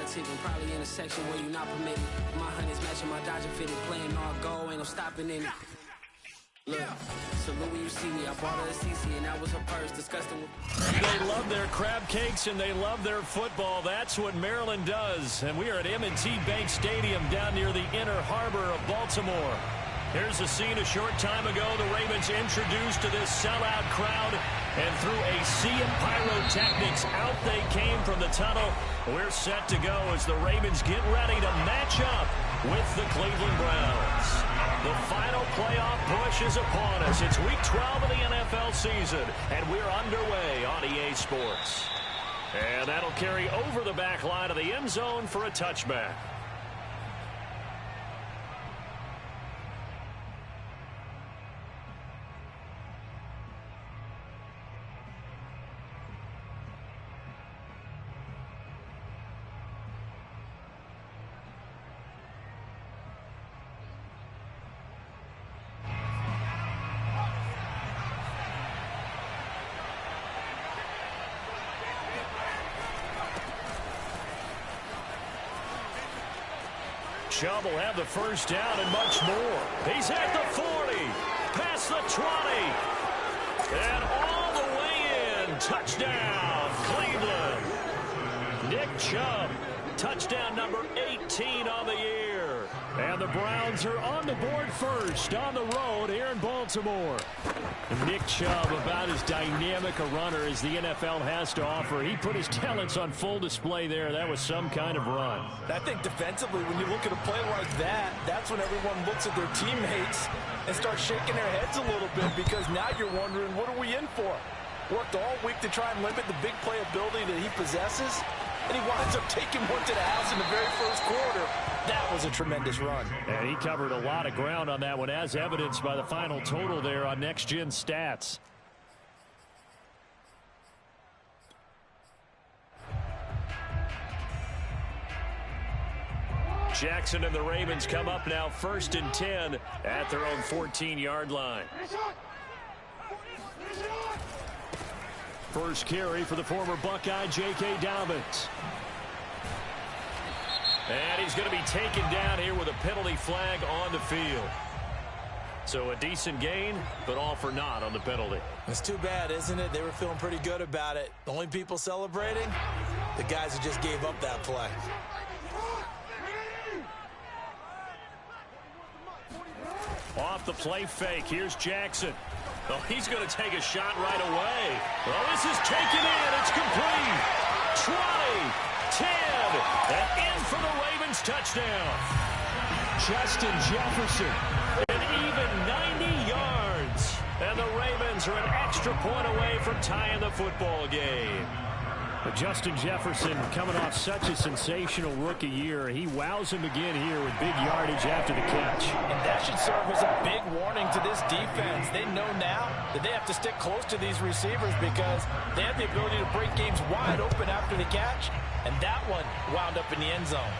tipping, probably in a section where you're not permitted. My honey's matching my Dodger fitted, playing all goal, ain't no stopping in it. Look, salute when you see me. I bought her a CC, and that was her purse. Disgusting. They love their crab cakes, and they love their football. That's what Maryland does. And we are at M&T Bank Stadium down near the inner harbor of Baltimore. Here's a scene a short time ago. The Ravens introduced to this sellout crowd, and through a sea of pyrotechnics, out they came from the tunnel. We're set to go as the Ravens get ready to match up with the Cleveland Browns. The final playoff push is upon us. It's Week 12 of the NFL season, and we're underway on EA Sports. And that'll carry over the back line of the end zone for a touchback. Chubb will have the first down and much more. He's at the 40, past the 20, and all the way in. Touchdown, Cleveland. Nick Chubb, touchdown number 18 on the year. And the Browns are on the board first on the road here in Baltimore. Nick Chubb, about as dynamic a runner as the NFL has to offer. He put his talents on full display there. That was some kind of run. I think defensively, when you look at a play like that, that's when everyone looks at their teammates and starts shaking their heads a little bit, because now you're wondering, what are we in for? Worked all week to try and limit the big play ability that he possesses, and he winds up taking one to the house in the very first quarter. That was a tremendous run. And he covered a lot of ground on that one, as evidenced by the final total there on Next Gen Stats. Jackson and the Ravens come up now 1st and 10 at their own 14-yard line. First carry for the former Buckeye, J.K. Dobbins. And he's going to be taken down here with a penalty flag on the field. So a decent gain, but all for naught on the penalty. It's too bad, isn't it? They were feeling pretty good about it. The only people celebrating, the guys who just gave up that play. Off the play fake, here's Jackson. Oh, he's going to take a shot right away. Well, this is taken in. It's complete. 20, 10, and in for the Ravens touchdown. Justin Jefferson, an even 90 yards. And the Ravens are an extra point away from tying the football game. But Justin Jefferson, coming off such a sensational rookie year, he wows him again here with big yardage after the catch. And that should serve as a big warning to this defense. They know now that they have to stick close to these receivers, because they have the ability to break games wide open after the catch. And that one wound up in the end zone.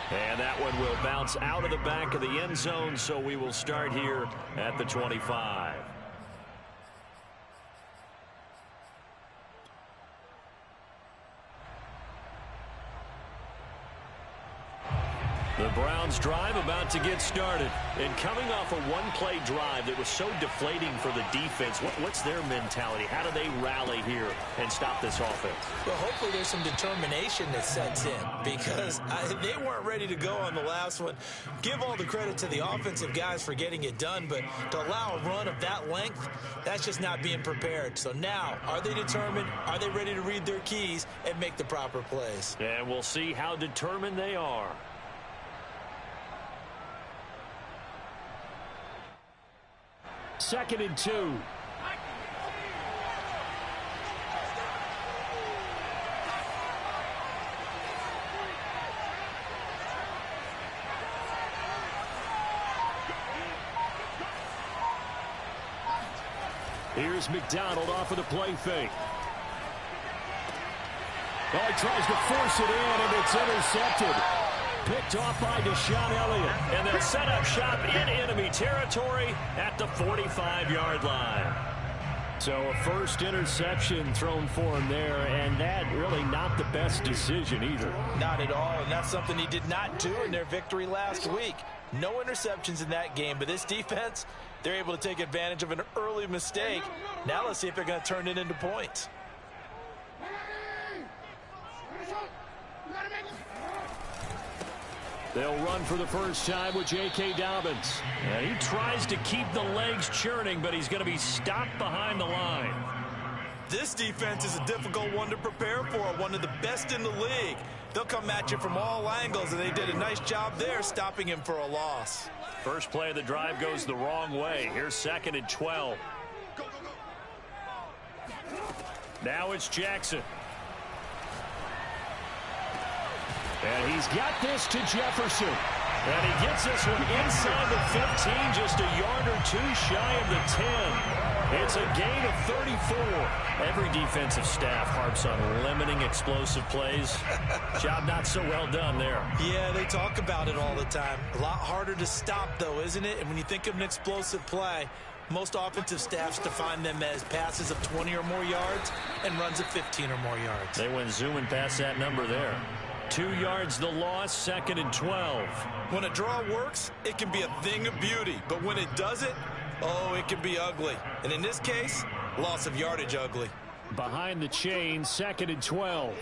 And that one will bounce out of the back of the end zone, so we will start here at the 25. The Browns drive about to get started. And coming off a one-play drive that was so deflating for the defense, what's their mentality? How do they rally here and stop this offense? Well, hopefully there's some determination that sets in, because they weren't ready to go on the last one. Give all the credit to the offensive guys for getting it done, but to allow a run of that length, that's just not being prepared. So now, are they determined? Are they ready to read their keys and make the proper plays? And we'll see how determined they are. Second and 2. Here's McDonald off of the play fake. Oh, he tries to force it in, and it's intercepted. Picked off by Deshaun Elliott. And they'll set up shop in enemy territory at the 45-yard line. So a first interception thrown for him there, and that really not the best decision either. Not at all, and that's something he did not do in their victory last week. No interceptions in that game, but this defense, they're able to take advantage of an early mistake. Now let's see if they're going to turn it into points. They'll run for the first time with J.K. Dobbins. And he tries to keep the legs churning, but he's going to be stopped behind the line. This defense is a difficult one to prepare for, one of the best in the league. They'll come at you from all angles, and they did a nice job there stopping him for a loss. First play of the drive goes the wrong way. Here's 2nd and 12. Now it's Jackson. And he's got this to Jefferson. And he gets this one inside the 15, just a yard or two shy of the 10. It's a gain of 34. Every defensive staff harps on limiting explosive plays. Job not so well done there. Yeah, they talk about it all the time. A lot harder to stop, though, isn't it? And when you think of an explosive play, most offensive staffs define them as passes of 20 or more yards and runs of 15 or more yards. They went zooming past that number there. 2 yards the loss, 2nd and 12. When a draw works, it can be a thing of beauty. But when it doesn't, oh, it can be ugly. And in this case, loss of yardage ugly. Behind the chain, 2nd and 12.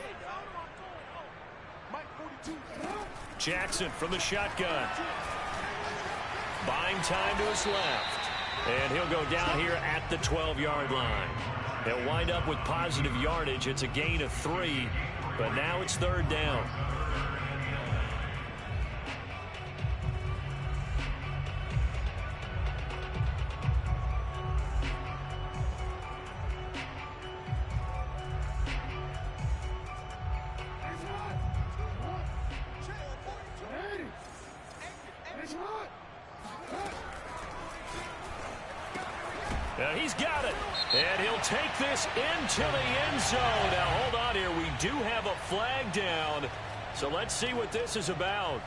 Jackson from the shotgun. Buying time to his left. And he'll go down here at the 12-yard line. He'll wind up with positive yardage. It's a gain of 3. But now it's 3rd down. He's got it. And he'll take this into the end zone. Now, hold on here. We do have a flag down. So let's see what this is about.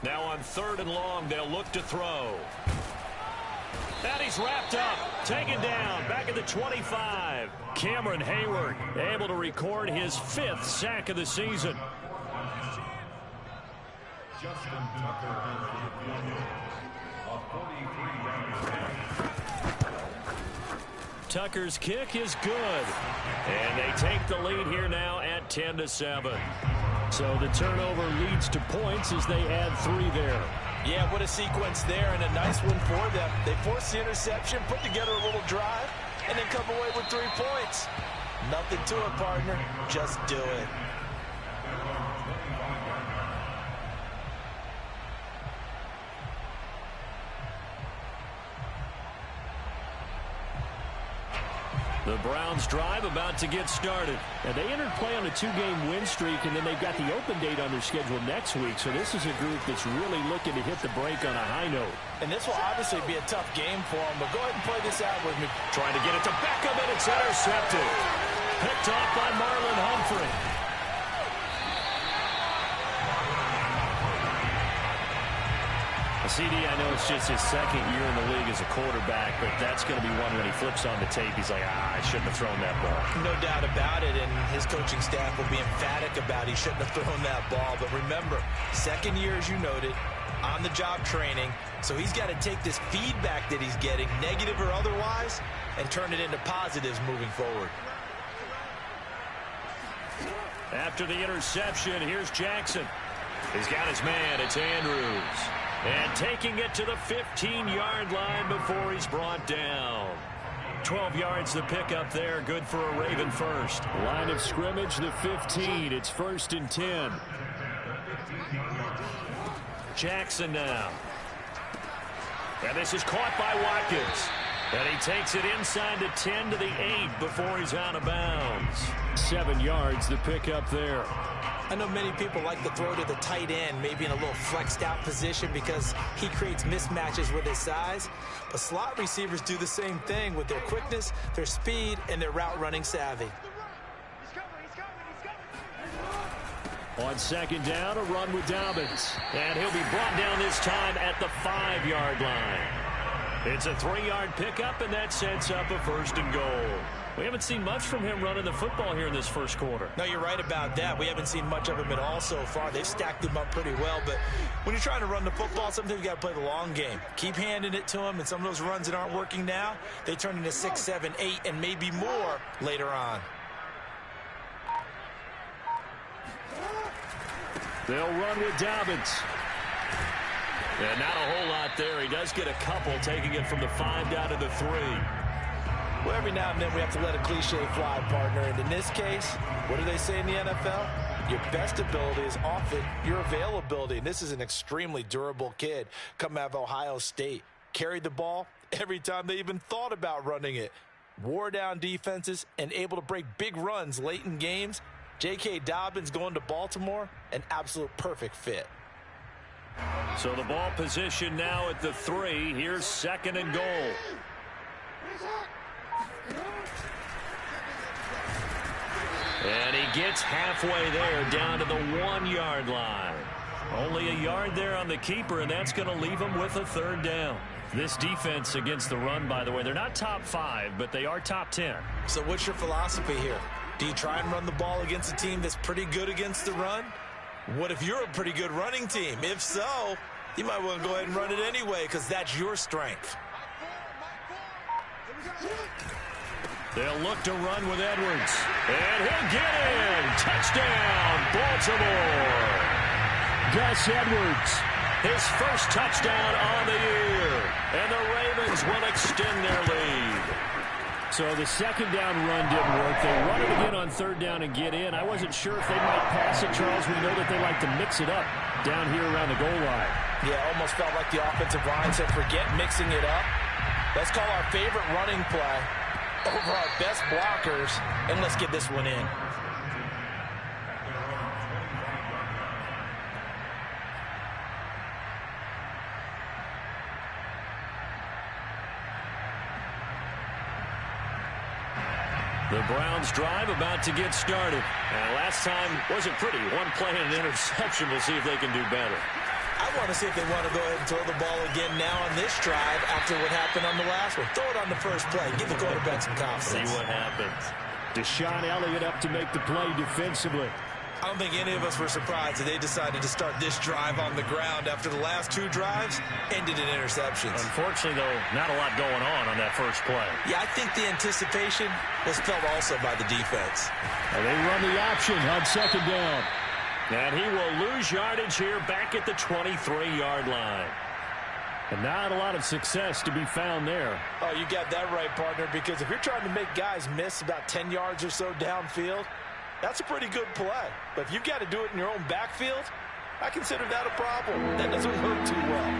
Now on 3rd and long, they'll look to throw. And he's wrapped up, taken down, back at the 25. Cameron Hayward able to record his 5th sack of the season. Justin Tucker Tucker's kick is good. And they take the lead here now at 10-7. So the turnover leads to points as they add 3 there. Yeah, what a sequence there, and a nice one for them. They force the interception, put together a little drive, and then come away with 3 points. Nothing to it, partner. Just do it. The Browns drive about to get started. And they entered play on a 2-game win streak, and then they've got the open date on their schedule next week. So this is a group that's really looking to hit the break on a high note. And this will obviously be a tough game for them, but go ahead and play this out with me. Trying to get it to Beckham, and it's intercepted. Picked off by Marlon Humphrey. CD, I know it's just his 2nd year in the league as a quarterback, but that's going to be one when he flips on the tape. He's like, I shouldn't have thrown that ball. No doubt about it, and his coaching staff will be emphatic about he shouldn't have thrown that ball. But remember, 2nd year, as you noted, on-the-job training, so he's got to take this feedback that he's getting, negative or otherwise, and turn it into positives moving forward. After the interception, here's Jackson. He's got his man. It's Andrews. And taking it to the 15-yard line before he's brought down. 12 yards to pick up there. Good for a Raven first. Line of scrimmage, the 15. It's 1st and 10. Jackson now. And this is caught by Watkins. And he takes it inside the 10 to the 8 before he's out of bounds. 7 yards to pick up there. I know many people like to throw to the tight end, maybe in a little flexed out position because he creates mismatches with his size. But slot receivers do the same thing with their quickness, their speed, and their route running savvy. On second down, a run with Dobbins. And he'll be brought down this time at the 5-yard line. It's a 3-yard pickup, and that sets up a 1st and goal. We haven't seen much from him running the football here in this first quarter. No, you're right about that. We haven't seen much of him at all so far. They've stacked him up pretty well. But when you're trying to run the football, sometimes you got to play the long game. Keep handing it to him, and some of those runs that aren't working now, they turn into 6, 7, 8, and maybe more later on. They'll run with Dobbins. And not a whole lot there. He does get a couple, taking it from the 5 down to the 3. Well, every now and then we have to let a cliche fly, partner. And in this case, what do they say in the NFL? Your best ability is often your availability. And this is an extremely durable kid coming out of Ohio State. Carried the ball every time they even thought about running it. Wore down defenses and able to break big runs late in games. J.K. Dobbins going to Baltimore, an absolute perfect fit. So the ball position now at the 3. Here's 2nd and goal. And he gets halfway there, down to the 1-yard line. Only a yard there on the keeper, and that's going to leave him with a 3rd down. This defense against the run, by the way, they're not top 5, but they are top 10. So what's your philosophy here? Do you try and run the ball against a team that's pretty good against the run? What if you're a pretty good running team? If so, you might want to go ahead and run it anyway because that's your strength. They'll look to run with Edwards. And he'll get in. Touchdown, Baltimore. Gus Edwards, his first touchdown on the year. And the Ravens will extend their lead. So the 2nd down run didn't work. They run it again on 3rd down and get in. I wasn't sure if they might pass it, Charles. We know that they like to mix it up down here around the goal line. Yeah, almost felt like the offensive line said, forget mixing it up. Let's call our favorite running play over our best blockers, and let's get this one in. The Browns drive about to get started. And last time wasn't pretty. One play and an interception. We'll see if they can do better. I want to see if they want to go ahead and throw the ball again now on this drive after what happened on the last one. Throw it on the first play. Give the quarterback some confidence. See what happens. Deshaun Elliott up to make the play defensively. I don't think any of us were surprised that they decided to start this drive on the ground after the last 2 drives ended in interceptions. Unfortunately, though, not a lot going on that first play. Yeah, I think the anticipation was felt also by the defense. And they run the option on 2nd down. And he will lose yardage here back at the 23-yard line. And not a lot of success to be found there. Oh, you got that right, partner, because if you're trying to make guys miss about 10 yards or so downfield, that's a pretty good play. But if you've got to do it in your own backfield, I consider that a problem. That doesn't work too well.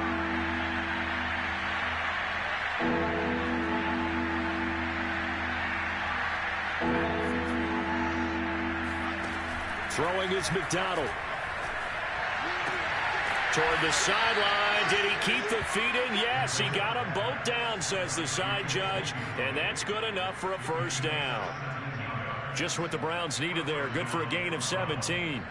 Throwing is McDonald. Toward the sideline. Did he keep the feet in? Yes, he got them both down, says the side judge. And that's good enough for a 1st down. Just what the Browns needed there. Good for a gain of 17.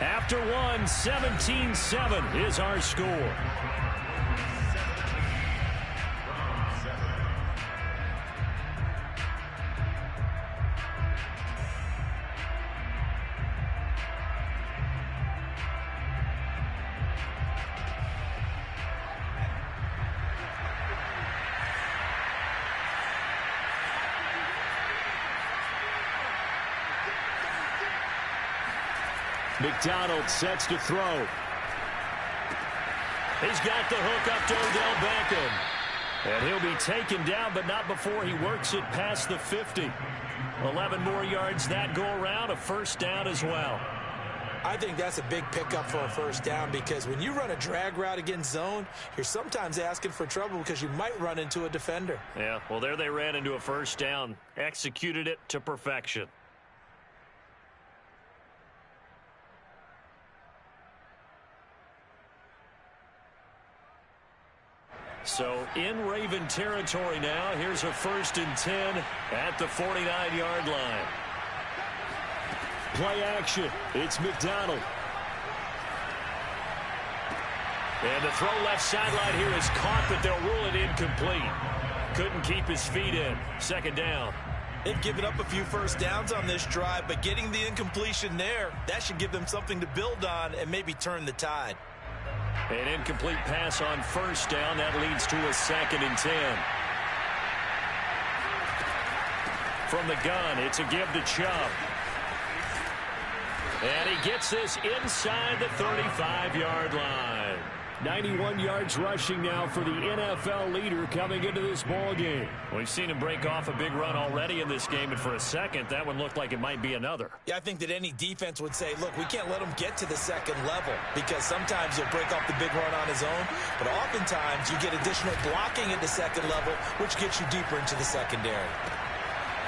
After one, 17-7 is our score. McDonald sets to throw. He's got the hook up to Odell Beckham. And he'll be taken down, but not before he works it past the 50. 11 more yards that go around, a first down as well. I think that's a big pickup for a first down because when you run a drag route against zone, you're sometimes asking for trouble because you might run into a defender. Yeah, well, there they ran into a first down. Executed it to perfection. So in Raven territory now. Here's a 1st and 10 at the 49-yard line. Play action. It's McDonald. And the throw left sideline here is caught, but they'll rule it incomplete. Couldn't keep his feet in. 2nd down. They've given up a few first downs on this drive, but getting the incompletion there, that should give them something to build on and maybe turn the tide. An incomplete pass on 1st down. That leads to a 2nd and 10. From the gun, it's a give to Chubb. And he gets this inside the 35-yard line. 91 yards rushing now for the NFL leader coming into this ball game. We've seen him break off a big run already in this game, and for a second, that one looked like it might be another. Yeah, I think that any defense would say, look, we can't let him get to the 2nd level because sometimes he'll break off the big run on his own, but oftentimes you get additional blocking at the 2nd level, which gets you deeper into the secondary.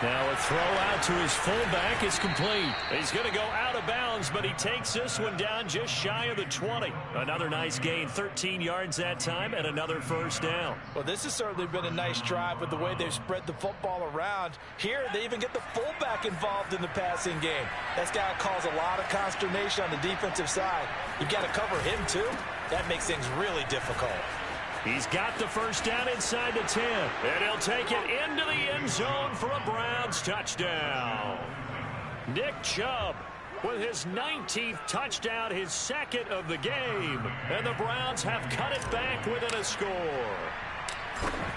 Now a throw out to his fullback is complete. He's going to go out of bounds, but he takes this one down just shy of the 20. Another nice gain, 13 yards that time, and another first down. Well, this has certainly been a nice drive with the way they've spread the football around. Here, they even get the fullback involved in the passing game. That's got to cause a lot of consternation on the defensive side. You've got to cover him, too. That makes things really difficult. He's got the first down inside the 10, and he'll take it into the end zone for a Browns touchdown. Nick Chubb with his 19th touchdown, his 2nd of the game, and the Browns have cut it back within a score.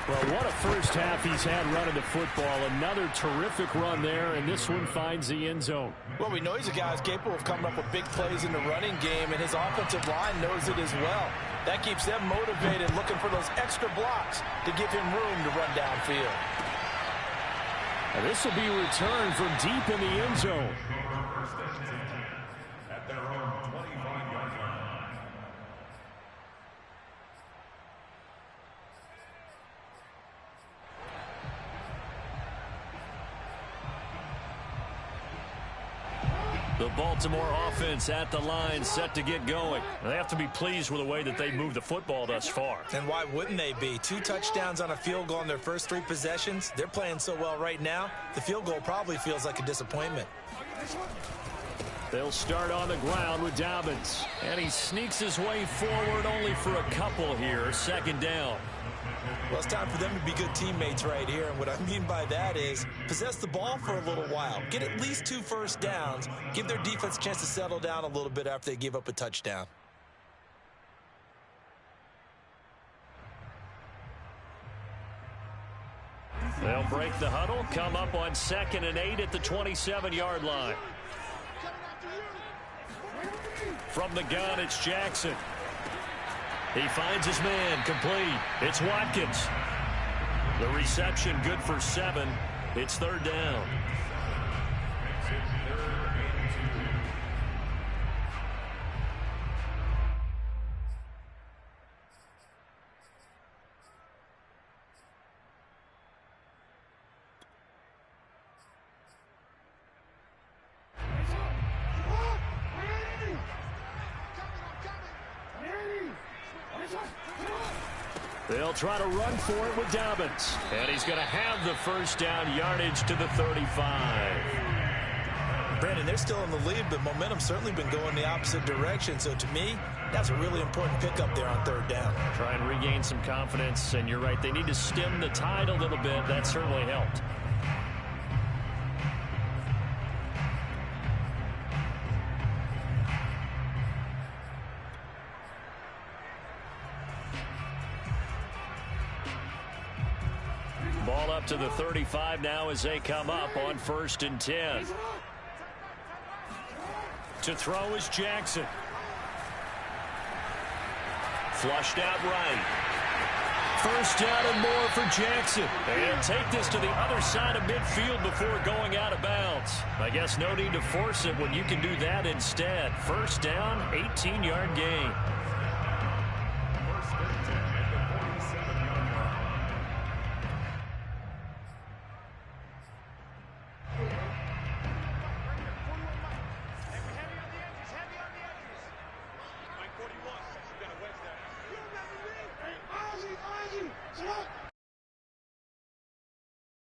Well, what a first half he's had running the football. Another terrific run there, and this one finds the end zone. Well, we know he's a guy who's capable of coming up with big plays in the running game, and his offensive line knows it as well. That keeps them motivated, looking for those extra blocks to give him room to run downfield. And this will be returned from deep in the end zone. At their own 25-yard line. The Baltimore offense at the line, set to get going. They have to be pleased with the way that they moved the football thus far. And why wouldn't they be? 2 touchdowns on a field goal in their first 3 possessions. They're playing so well right now, the field goal probably feels like a disappointment. They'll start on the ground with Dobbins. And he sneaks his way forward only for a couple here. 2nd down. Well, it's time for them to be good teammates right here. And what I mean by that is possess the ball for a little while. Get at least 2 first downs. Give their defense a chance to settle down a little bit after they give up a touchdown. They'll break the huddle, come up on 2nd and 8 at the 27-yard line. From the gun, it's Jackson. He finds his man, complete. It's Watkins. The reception good for 7. It's 3rd down. They'll try to run for it with Dobbins. And he's going to have the first down, yardage to the 35. Brandon, they're still in the lead, but momentum's certainly been going the opposite direction. So to me, that's a really important pickup there on 3rd down. Try and regain some confidence, and you're right, they need to stem the tide a little bit. That certainly helped. Ball up to the 35 now as they come up on 1st and 10. To throw is Jackson. Flushed out right. First down and more for Jackson. And take this to the other side of midfield before going out of bounds. I guess no need to force it when you can do that instead. First down, 18-yard gain.